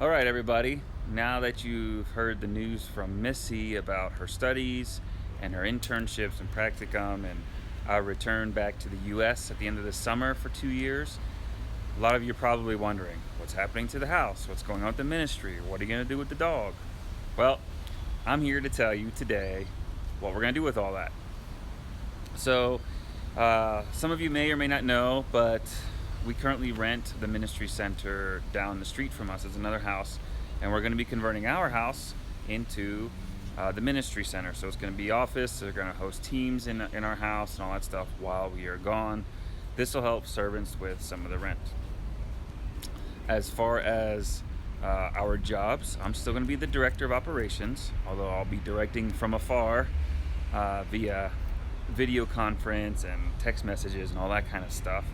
All right, everybody. Now that you've heard the news from Missy about her studies and her internships and practicum and our return back to the U.S. at the end of the summer for 2 years, a lot of you are probably wondering what's happening to the house, what's going on with the ministry, what are you going to do with the dog? Well, I'm here to tell you today what we're going to do with all that. So, some of you may or may not know, but we currently rent the ministry center down the street from us. It's another house, and we're going to be converting our house into the ministry center. So it's going to be office. They're going to host teams in our house and all that stuff while we are gone. This will help servants with some of the rent. As far as our jobs, I'm still going to be the director of operations, although I'll be directing from afar via video conference and text messages and all that kind of stuff.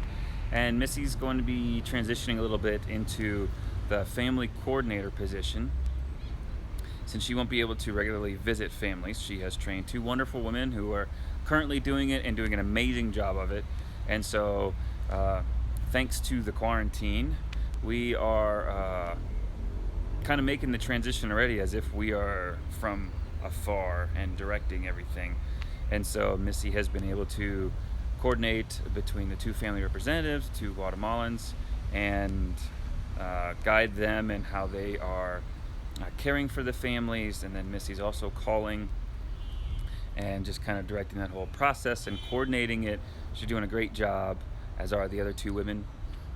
And Missy's going to be transitioning a little bit into the family coordinator position. Since she won't be able to regularly visit families, she has trained two wonderful women who are currently doing it and doing an amazing job of it. And so, thanks to the quarantine, we are kind of making the transition already as if we are from afar and directing everything. And so Missy has been able to coordinate between the two family representatives, two Guatemalans, and guide them in how they are caring for the families. And then Missy's also calling and just kind of directing that whole process and coordinating it. She's doing a great job, as are the other two women.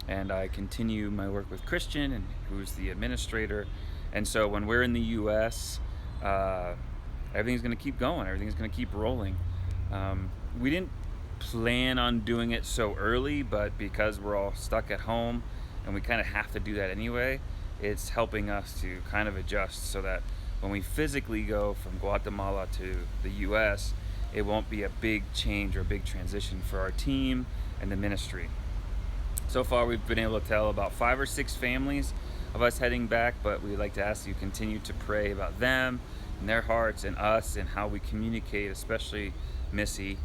And I continue my work with Christian, and who's the administrator. And so when we're in the U.S., everything's going to keep going. Everything's going to keep rolling. We didn't plan on doing it so early, but because we're all stuck at home and we kind of have to do that anyway, it's helping us to kind of adjust so that when we physically go from Guatemala to the U.S., it won't be a big change or a big transition for our team and the ministry. So far, we've been able to tell about 5 or 6 families of us heading back, but we'd like to ask you continue to pray about them and their hearts and us and how we communicate, especially Missy,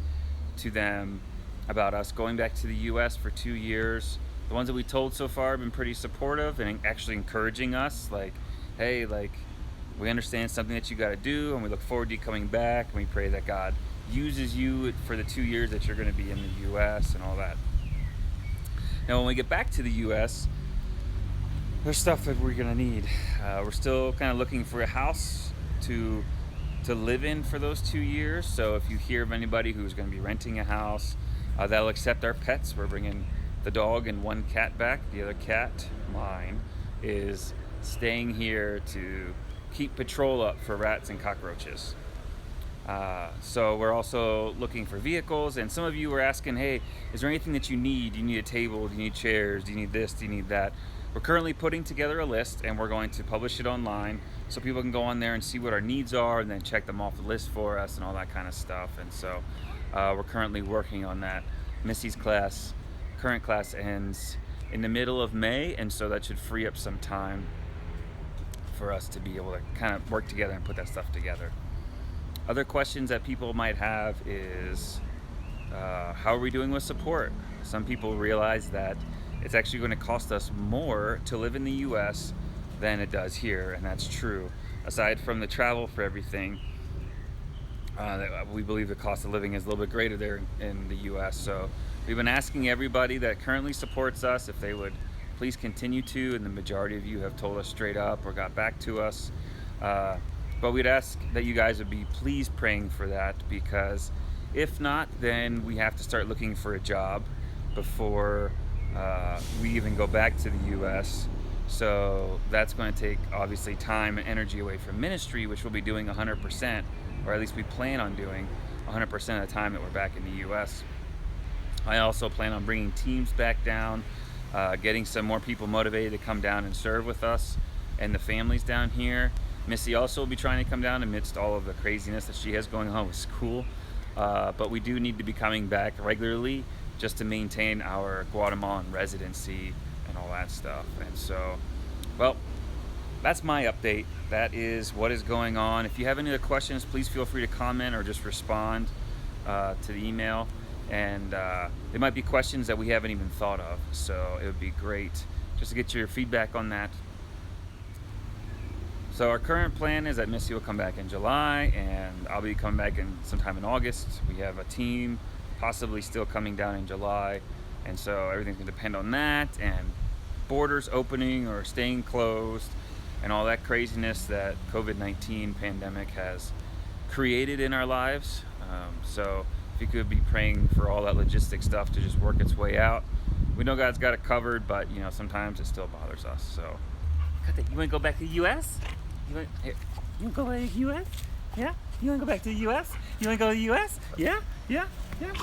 to them about us going back to the U.S. for 2 years. The ones that we told so far have been pretty supportive and actually encouraging us, like, hey, like, we understand something that you got to do, and we look forward to you coming back, and we pray that God uses you for the 2 years that you're going to be in the U.S. and all that. Now, when we get back to the U.S., there's stuff that we're going to need. We're still kind of looking for a house to live in for those 2 years. So if you hear of anybody who's going to be renting a house that'll accept our pets, we're bringing the dog and one cat back. The other cat, mine, is staying here to keep patrol up for rats and cockroaches. So we're also looking for vehicles, and some of you were asking, hey, is there anything that you need? Do you need a table? Do you need chairs? Do you need this? Do you need that? We're currently putting together a list, and we're going to publish it online so people can go on there and see what our needs are and then check them off the list for us and all that kind of stuff. And so we're currently working on that. Missy's current class ends in the middle of May, and so that should free up some time for us to be able to kind of work together and put that stuff together. Other questions that people might have is, how are we doing with support? Some people realize that it's actually going to cost us more to live in the U.S. than it does here, and that's true. Aside from the travel for everything, we believe the cost of living is a little bit greater there in the U.S. So we've been asking everybody that currently supports us if they would please continue to, and the majority of you have told us straight up or got back to us. But we'd ask that you guys would be please praying for that, because if not, then we have to start looking for a job before we even go back to the U.S. So that's going to take, obviously, time and energy away from ministry, which we'll be doing 100%, or at least we plan on doing 100% of the time that we're back in the U.S. I also plan on bringing teams back down, getting some more people motivated to come down and serve with us and the families down here. Missy also will be trying to come down amidst all of the craziness that she has going on with school. But we do need to be coming back regularly just to maintain our Guatemalan residency and all that stuff. And so, well, that's my update. That is what is going on. If you have any other questions, please feel free to comment or just respond to the email. And it might be questions that we haven't even thought of. So it would be great just to get your feedback on that. So our current plan is that Missy will come back in July, and I'll be coming back in sometime in August. We have a team possibly still coming down in July, and so everything's gonna depend on that and borders opening or staying closed and all that craziness that COVID-19 pandemic has created in our lives. So if you could be praying for all that logistic stuff to just work its way out. We know God's got it covered, but sometimes it still bothers us. So you want to go back to the U.S.? You want to go back to the U.S.? Yeah? You want to go back to the U.S.? You want to go to the U.S.? Yeah? Yeah? Yeah?